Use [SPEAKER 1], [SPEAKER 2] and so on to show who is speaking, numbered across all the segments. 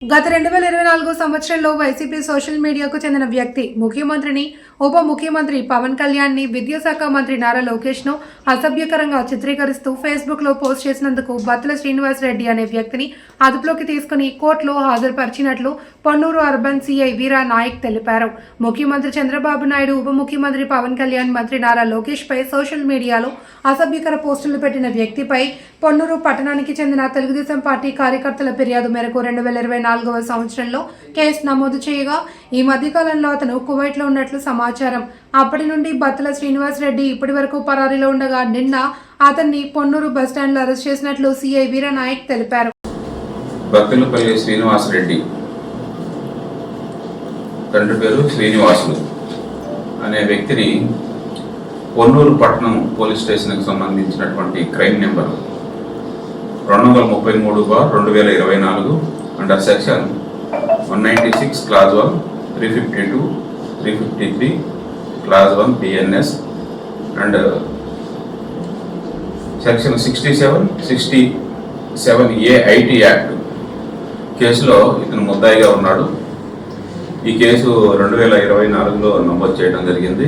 [SPEAKER 1] గత 2024 సంవత్సరంలో YCP social మీడియాకు చెందిన వ్యక్తి ముఖ్యమంత్రిని, ఉప ముఖ్యమంత్రి పవన్ కళ్యాణ్ని, విద్యాశాఖ మంత్రి నారా లోకేష్ను అసభ్యకరంగా చిత్రీకరిస్తూ ఫేస్బుక్లో పోస్ట్ చేసినందుకు బత్తుల శ్రీనివాసరెడ్డి అనే వ్యక్తిని అదుపులోకి తీసుకుని కోర్టులో హాజరుపరిచినట్లు పొన్నూరు అర్బన్ సీఐ వీరా నాయక్ తెలిపారు. ముఖ్యమంత్రి చంద్రబాబు నాయుడు, ఉప ముఖ్యమంత్రి పవన్ కళ్యాణ్, మంత్రి నారా లోకేష్పై సోషల్ మీడియాలో అసభ్యకర పోస్టులు పెట్టిన వ్యక్తిపై పొన్నూరు పట్టణానికి చెందిన తెలుగుదేశం పార్టీ కార్యకర్తల ఫిర్యాదు మేరకు 2024వ సంవత్సరంలో కేసు నమోదు చేయగా ఈ మధ్యకాలంలో అతను కువైట్లో ఉన్నట్లు సమాచారం. అప్పటి నుండి బత్తుల శ్రీనివాసరెడ్డి ఇప్పటి వరకు పరారీలో ఉండగా నిన్న అతన్ని పొన్నూరు బస్టాండ్లో అరెస్ట్ చేసినట్లు సీఐ వీరనాయక్ తెలిపారు.
[SPEAKER 2] బత్తులపల్లి శ్రీనివాసరెడ్డి తండ్రి పేరు శ్రీనివాసులు అనే వ్యక్తిని పొన్నూరు పట్టణం పోలీస్ స్టేషన్కి సంబంధించినటువంటి crime number 233/2024 under section 196 clause 1, 352, 353 clause 1 BNS and section 67 IT act కేసులో ఇతను ముద్దాయిగా ఉన్నాడు. ఈ కేసు 2024లో నమోదు చేయడం జరిగింది.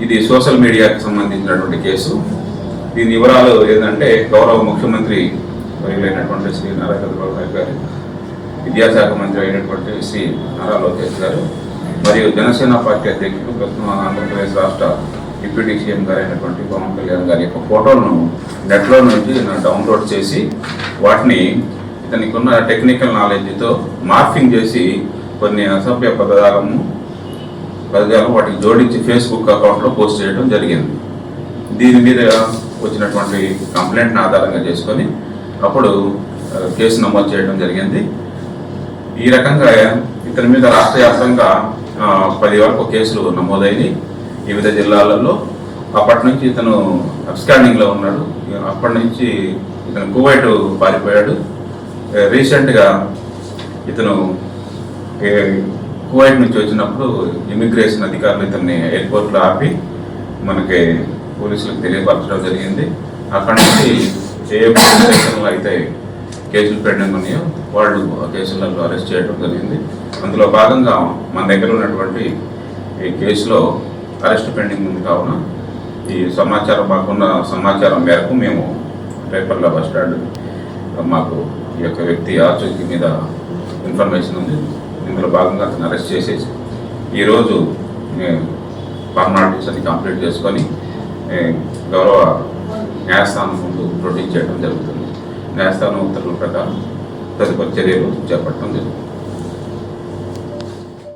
[SPEAKER 2] ఇది సోషల్ మీడియాకి సంబంధించినటువంటి కేసు. దీని వివరాలు ఏంటంటే, గౌరవ ముఖ్యమంత్రి అయినటువంటి శ్రీ నారా చంద్రబాబు నాయుడు గారు, విద్యాశాఖ మంత్రి అయినటువంటి శ్రీ నారా లోకేష్ గారు మరియు జనసేన పార్టీ అధ్యక్షులు ప్రస్తుతం ఆంధ్రప్రదేశ్ రాష్ట్ర డిప్యూటీ సీఎం గారు అయినటువంటి పవన్ కళ్యాణ్ గారి యొక్క ఫోటోలను నెట్లో నుంచి డౌన్లోడ్ చేసి వాటిని ఇతనికి ఉన్న టెక్నికల్ నాలెడ్జ్తో మార్ఫింగ్ చేసి కొన్ని అసభ్య పదజాలం వాటికి జోడించి ఫేస్బుక్ అకౌంట్లో పోస్ట్ చేయడం జరిగింది. దీని మీద వచ్చినటువంటి కంప్లైంట్ని ఆధారంగా చేసుకొని అప్పుడు కేసు నమోదు చేయడం జరిగింది. ఈ రకంగా ఇతని మీద రాష్ట్ర వ్యాప్తంగా 10 వరకు కేసులు నమోదైనవి వివిధ జిల్లాలలో. అప్పటి నుంచి ఇతను అబ్స్కాండింగ్లో ఉన్నాడు. అప్పటి నుంచి ఇతను కువైట్ పారిపోయాడు. రీసెంట్గా ఇతను కువైట్ నుంచి వచ్చినప్పుడు ఇమిగ్రేషన్ అధికారులు ఇతన్ని ఎయిర్పోర్ట్లో ఆపి మనకి పోలీసులకు తెలియపరచడం జరిగింది. అక్కడి నుంచి ఏ పోలీస్ స్టేషన్లో అయితే కేసులు పెండింగ్ ఉన్నాయో వాళ్ళు ఆ కేసులలో అరెస్ట్ చేయడం జరిగింది. అందులో భాగంగా మన దగ్గర ఉన్నటువంటి ఈ కేసులో అరెస్ట్ పెండింగ్ ఉంది. కావున ఈ సమాచారం మాకున్న సమాచారం మేరకు మేము రేపర్ల బస్ స్టాండ్ మాకు ఈ యొక్క వ్యక్తి ఆచూకీ మీద ఇన్ఫర్మేషన్ ఉంది. ఇందులో భాగంగా అతను అరెస్ట్ చేసేసి ఈరోజు ఫార్మాలిటీస్ అన్ని కంప్లీట్ చేసుకొని గౌరవ న్యాయస్థానం ముందు ప్రొడ్యూస్ చేయడం జరుగుతుంది. న్యాయస్థానం ఉత్తర్వుల ప్రకారం తదుపరి చర్యలు చేపట్టడం జరుగుతుంది.